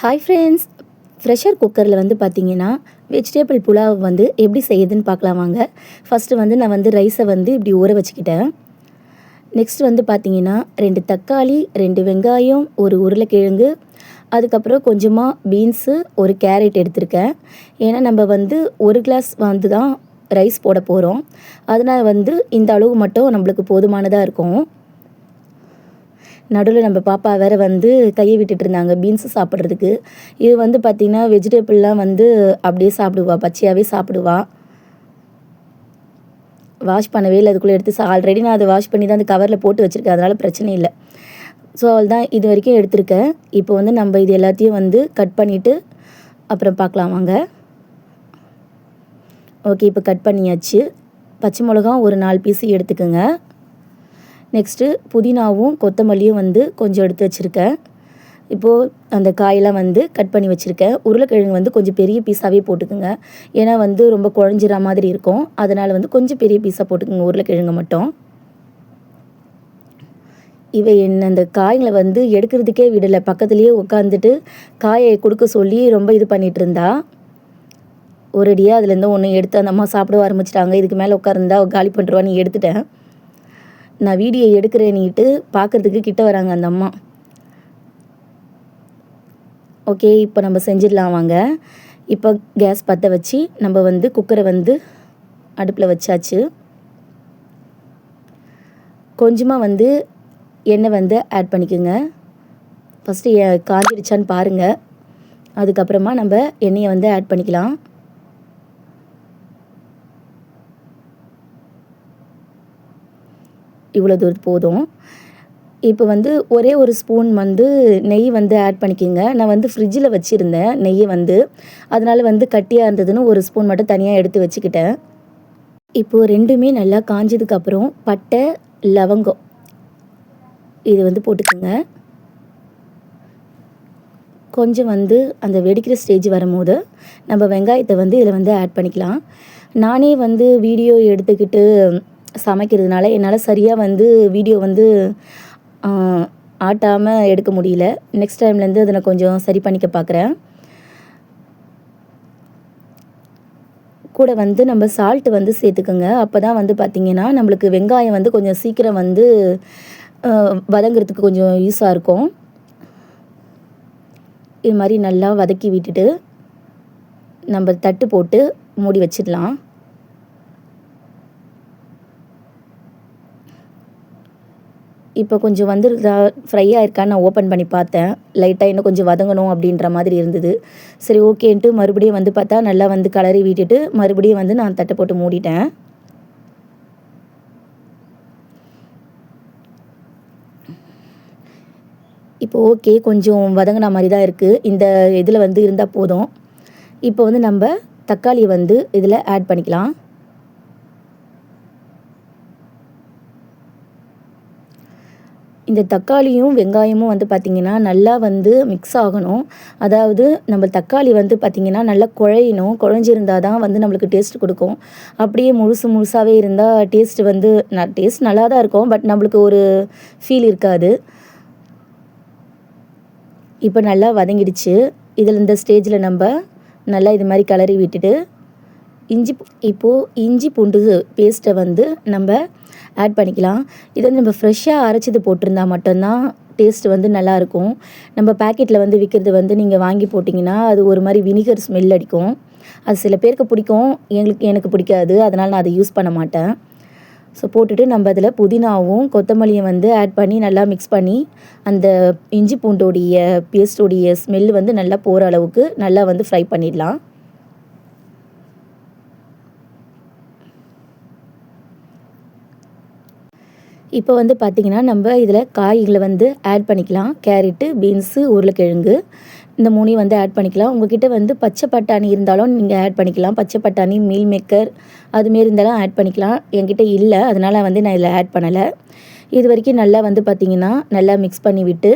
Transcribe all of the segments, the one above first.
Hi friends, pressure குக்கரில் வந்து பார்த்தீங்கன்னா வெஜிடபிள் புலாவ் வந்து எப்படி செய்யுதுன்னு பார்க்கலாம் வாங்க. ஃபஸ்ட்டு வந்து நான் வந்து ரைஸை வந்து இப்படி ஊற வச்சுக்கிட்டேன். நெக்ஸ்ட் வந்து பார்த்தீங்கன்னா 2 தக்காளி, 2 வெங்காயம், ஒரு உருளைக்கிழங்கு, அதுக்கப்புறம் கொஞ்சமாக பீன்ஸு, ஒரு கேரட் எடுத்திருக்கேன். ஏன்னா நம்ம வந்து 1 கிளாஸ் வந்து தான் ரைஸ் போட போகிறோம். அதனால் வந்து இந்த அளவு மட்டும் நம்மளுக்கு போதுமானதாக இருக்கும். நடுவில் நம்ம பாப்பா வேறு வந்து கையை விட்டுட்டு இருந்தாங்க பீன்ஸு சாப்பிட்றதுக்கு. இது வந்து பார்த்திங்கன்னா வெஜிடபிள்லாம் வந்து அப்படியே சாப்பிடுவா, பச்சையாகவே சாப்பிடுவா. வாஷ் பண்ணவே இல்லை, அதுக்குள்ளே எடுத்து ஆல்ரெடி நான் அதை வாஷ் பண்ணி தான் அந்த கவரில் போட்டு வச்சுருக்கேன், அதனால் பிரச்சனை இல்லை. ஸோ அவள் தான் இது வரைக்கும் எடுத்திருக்கேன். இப்போ வந்து நம்ம இது எல்லாத்தையும் வந்து கட் பண்ணிவிட்டு அப்புறம் பார்க்கலாம் வாங்க. ஓகே, இப்போ கட் பண்ணியாச்சு. பச்சை மிளகா ஒரு 4 பீஸு எடுத்துக்கோங்க. நெக்ஸ்ட்டு புதினாவும் கொத்தமல்லியும் வந்து கொஞ்சம் எடுத்து வச்சுருக்கேன். இப்போது அந்த காயெல்லாம் வந்து கட் பண்ணி வச்சுருக்கேன். உருளைக்கிழங்கு வந்து கொஞ்சம் பெரிய பீஸாகவே போட்டுக்குங்க. ஏன்னா வந்து ரொம்ப குழஞ்சிற மாதிரி இருக்கும். அதனால் வந்து கொஞ்சம் பெரிய பீஸாக போட்டுக்குங்க உருளைக்கிழங்கு மட்டும். என்ன அந்த காய்களை வந்து எடுக்கிறதுக்கே விடலை, பக்கத்துலேயே உட்காந்துட்டு காயை கொடுக்க சொல்லி ரொம்ப இது பண்ணிகிட்டு இருந்தா. ஒரேடியாக அதுலேருந்து ஒன்று எடுத்து அந்த அம்மா சாப்பிட ஆரம்பிச்சிட்டாங்க. இதுக்கு மேலே உட்காருந்தா காலி பண்ணுறவான்னு எடுத்துட்டேன். நான் வீடியோ எடுக்கிறேன்னிட்டு பார்க்குறதுக்கு கிட்ட வராங்க அந்த அம்மா. ஓகே, இப்போ நம்ம செஞ்சிடலாம் வாங்க. இப்போ கேஸ் பற்ற வச்சு நம்ம வந்து குக்கரை வந்து அடுப்பில் வச்சாச்சு. கொஞ்சமாக வந்து எண்ணெய் வந்து ஆட் பண்ணிக்கோங்க. ஃபஸ்ட்டு காஞ்சிடுச்சான்னு பாருங்கள். அதுக்கப்புறமா நம்ம எண்ணெயை வந்து ஆட் பண்ணிக்கலாம். இவ்வளோ தூரம் போதும். இப்போ வந்து ஒரே ஒரு ஸ்பூன் வந்து நெய் வந்து ஆட் பண்ணிக்கோங்க. நான் வந்து ஃப்ரிட்ஜில் வச்சுருந்தேன் நெய்யை வந்து, அதனால் வந்து கட்டியாக இருந்ததுன்னு ஒரு ஸ்பூன் மட்டும் தனியாக எடுத்து வச்சுக்கிட்டேன். இப்போது ரெண்டுமே நல்லா காஞ்சதுக்கப்புறம் பட்டை, லவங்கம் இது வந்து போட்டுக்கோங்க. கொஞ்சம் வந்து அந்த வெடிக்கிற ஸ்டேஜ் வரும்போது நம்ம வெங்காயத்தை வந்து இதில் வந்து ஆட் பண்ணிக்கலாம். நானே வந்து வீடியோ எடுத்துக்கிட்டு சமைக்கிறதுனால என்னால் சரியாக வந்து வீடியோ வந்து ஆட்டாமல் எடுக்க முடியல. நெக்ஸ்ட் டைம்லேருந்து அதை நான் கொஞ்சம் சரி பண்ணிக்க பார்க்குறேன். கூட வந்து நம்ம சால்ட்டு வந்து சேர்த்துக்கோங்க. அப்போ தான் வந்து பார்த்திங்கன்னா நம்மளுக்கு வெங்காயம் வந்து கொஞ்சம் சீக்கிரம் வந்து வதங்கிறதுக்கு கொஞ்சம் யூஸாக இருக்கும். இது மாதிரி நல்லா வதக்கி விட்டுட்டு நம்ம தட்டு போட்டு மூடி வச்சிடலாம். இப்போ கொஞ்சம் வந்து ஃப்ரை ஆயிருக்கான்னு நான் ஓப்பன் பண்ணி பார்த்தேன். லைட்டாக இன்னும் கொஞ்சம் வதங்கணும் அப்படின்ற மாதிரி இருந்தது. சரி ஓகேன்ட்டு மறுபடியும் வந்து பார்த்தா நல்லா வந்து கலரி விட்டுட்டு மறுபடியும் வந்து நான் தட்டை போட்டு மூடிட்டேன். இப்போ ஓகே, கொஞ்சம் வதங்கின மாதிரி தான் இருக்குது. இந்த இதில் வந்து இருந்தால் போதும். இப்போ வந்து நம்ம தக்காளியை வந்து இதில் ஆட் பண்ணிக்கலாம். இந்த தக்காளியும் வெங்காயமும் வந்து பார்த்திங்கன்னா நல்லா வந்து மிக்ஸ் ஆகணும். அதாவது நம்ம தக்காளி வந்து பார்த்திங்கன்னா நல்லா குழையணும். குழஞ்சிருந்தால் தான் வந்து நம்மளுக்கு டேஸ்ட் கொடுக்கும். அப்படியே முழுசாகவே இருந்தால் டேஸ்ட் வந்து டேஸ்ட் நல்லா தான் இருக்கும், பட் நம்மளுக்கு ஒரு ஃபீல் இருக்காது. இப்போ நல்லா வதங்கிடுச்சு. இதில் இந்த ஸ்டேஜில் நம்ம நல்லா இது மாதிரி கிளறி விட்டுட்டு இப்போது இஞ்சி பூண்டு பேஸ்ட்டை வந்து நம்ம ஆட் பண்ணிக்கலாம். இதை நம்ம ஃப்ரெஷ்ஷாக அரைச்சது போட்டிருந்தா மட்டும்தான் டேஸ்ட் வந்து நல்லாயிருக்கும். நம்ம பேக்கெட்டில் வந்து விற்கிறது வந்து நீங்கள் வாங்கி போட்டிங்கன்னா அது ஒரு மாதிரி வினிகர் ஸ்மெல் அடிக்கும். அது சில பேருக்கு பிடிக்கும், எனக்கு பிடிக்காது. அதனால் நான் அதை யூஸ் பண்ண மாட்டேன். ஸோ போட்டுட்டு நம்ம அதில் புதினாவும் கொத்தமல்லியும் வந்து ஆட் பண்ணி நல்லா மிக்ஸ் பண்ணி அந்த இஞ்சி பூண்டோடைய பேஸ்டோடைய ஸ்மெல் வந்து நல்லா போகிற அளவுக்கு நல்லா வந்து ஃப்ரை பண்ணிடலாம். இப்போ வந்து பார்த்திங்கன்னா நம்ம இதில் காய்களை வந்து ஆட் பண்ணிக்கலாம். கேரட்டு, பீன்ஸு, உருளைக்கிழங்கு இந்த 3 வந்து ஆட் பண்ணிக்கலாம். உங்கள்கிட்ட வந்து பச்சை பட்டாணி இருந்தாலும் நீங்கள் ஆட் பண்ணிக்கலாம். பச்சை பட்டாணி, மீல் மேக்கர் அதுமாரி இருந்தாலும் ஆட் பண்ணிக்கலாம். என்கிட்ட இல்லை, அதனால் வந்து நான் இதில் ஆட் பண்ணலை. இது வரைக்கும் நல்லா வந்து பார்த்திங்கன்னா நல்லா மிக்ஸ் பண்ணி விட்டு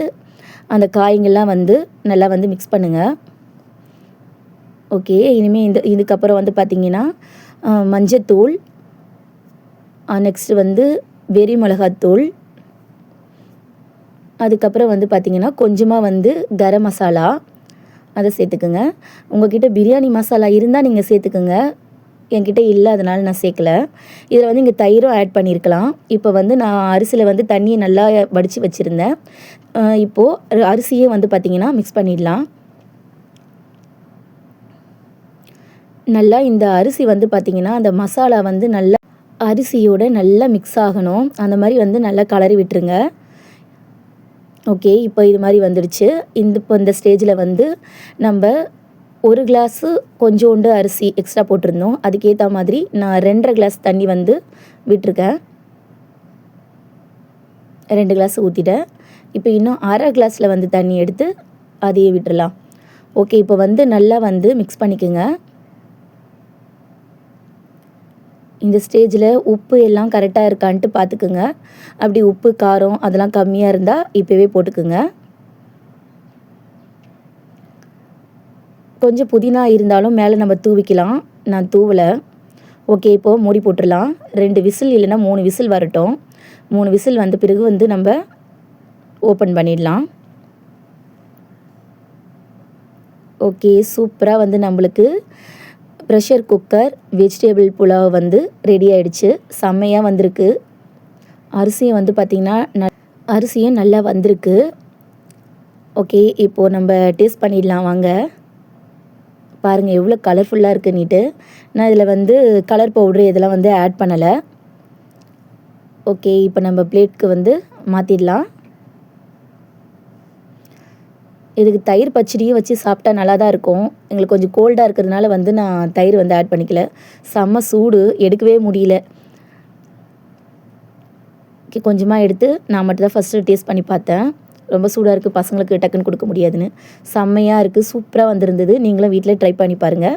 அந்த காய்கள்லாம் வந்து நல்லா வந்து மிக்ஸ் பண்ணுங்கள். ஓகே, இனிமேல் இதுக்கப்புறம் வந்து பார்த்திங்கன்னா மஞ்சத்தூள், நெக்ஸ்ட்டு வந்து வெறி மிளகாத்தூள், அதுக்கப்புறம் வந்து பார்த்திங்கன்னா கொஞ்சமாக வந்து கரம் மசாலா, அதை சேர்த்துக்குங்க. உங்கள்கிட்ட பிரியாணி மசாலா இருந்தால் நீங்கள் சேர்த்துக்குங்க. என்கிட்ட இல்லை, அதனால் நான் சேர்க்கல. இதில் வந்து இங்கே தயிரும் ஆட் பண்ணியிருக்கலாம். இப்போ வந்து நான் அரிசியில் வந்து தண்ணியை நல்லா வடித்து வச்சுருந்தேன். இப்போது அரிசியே வந்து பார்த்திங்கன்னா மிக்ஸ் பண்ணிடலாம். நல்லா இந்த அரிசி வந்து பார்த்திங்கன்னா அந்த மசாலா வந்து நல்லா அரிசியோடு நல்லா மிக்ஸ் ஆகணும். அந்த மாதிரி வந்து நல்லா கலரி விட்டுருங்க. ஓகே, இப்போ இது மாதிரி வந்துடுச்சு. இப்போ இந்த ஸ்டேஜில் வந்து நம்ம 1 கிளாஸு கொஞ்சோண்டு அரிசி எக்ஸ்ட்ரா போட்டிருந்தோம். அதுக்கேற்ற மாதிரி நான் 2.5 கிளாஸ் தண்ணி வந்து விட்டுருக்கேன். 2 கிளாஸ் ஊற்றிட்டேன். இப்போ இன்னும் 1/2 கிளாஸில் வந்து தண்ணி எடுத்து அதையே விட்டுடலாம். ஓகே, இப்போ வந்து நல்லா வந்து மிக்ஸ் பண்ணிக்கோங்க. இந்த ஸ்டேஜில் உப்பு எல்லாம் கரெக்டாக இருக்கான்ட்டு பார்த்துக்குங்க. அப்படி உப்பு காரம் அதெல்லாம் கம்மியாக இருந்தால் இப்போவே போட்டுக்குங்க. கொஞ்சம் புதினா இருந்தாலும் மேலே நம்ம தூவிக்கலாம். நான் தூவலை. ஓகே, இப்போது மூடி போட்டுடலாம். 2 விசில் இல்லைன்னா 3 விசில் வரட்டும். 3 விசில் வந்த பிறகு வந்து நம்ம ஓப்பன் பண்ணிடலாம். ஓகே, சூப்பராக வந்து நம்மளுக்கு ப்ரெஷர் குக்கர் வெஜிடபிள் புலாவ் வந்து ரெடி ஆகிடுச்சு. செம்மையாக வந்திருக்கு. அரிசியும் வந்து பார்த்திங்கன்னா அரிசியும் நல்லா வந்திருக்கு. ஓகே, இப்போது நம்ம டேஸ்ட் பண்ணிடலாம் வாங்க. பாருங்கள் எவ்வளோ கலர்ஃபுல்லாக இருக்குன்னுட்டு. நான் இதில் வந்து கலர் பவுட்ரு இதெல்லாம் வந்து ஆட் பண்ணலை. ஓகே, இப்போ நம்ம பிளேட்க்கு வந்து மாற்றிடலாம். இதுக்கு தயிர் பச்சடியும் வச்சு சாப்பிட்டா நல்லா தான் இருக்கும். எங்களுக்கு கொஞ்சம் கோல்டாக இருக்கிறதுனால வந்து நான் தயிர் வந்து ஆட் பண்ணிக்கல. செம்ம சூடு, எடுக்கவே முடியல. ஓகே, கொஞ்சமாக எடுத்து நான் மட்டும் தான் ஃபஸ்ட்டு டேஸ்ட் பண்ணி பார்த்தேன். ரொம்ப சூடாக இருக்குது, பசங்களுக்கு டக்குன்னு கொடுக்க முடியாதுன்னு. செம்மையாக இருக்குது, சூப்பராக வந்திருந்தது. நீங்களும் வீட்டில் ட்ரை பண்ணி பாருங்கள்.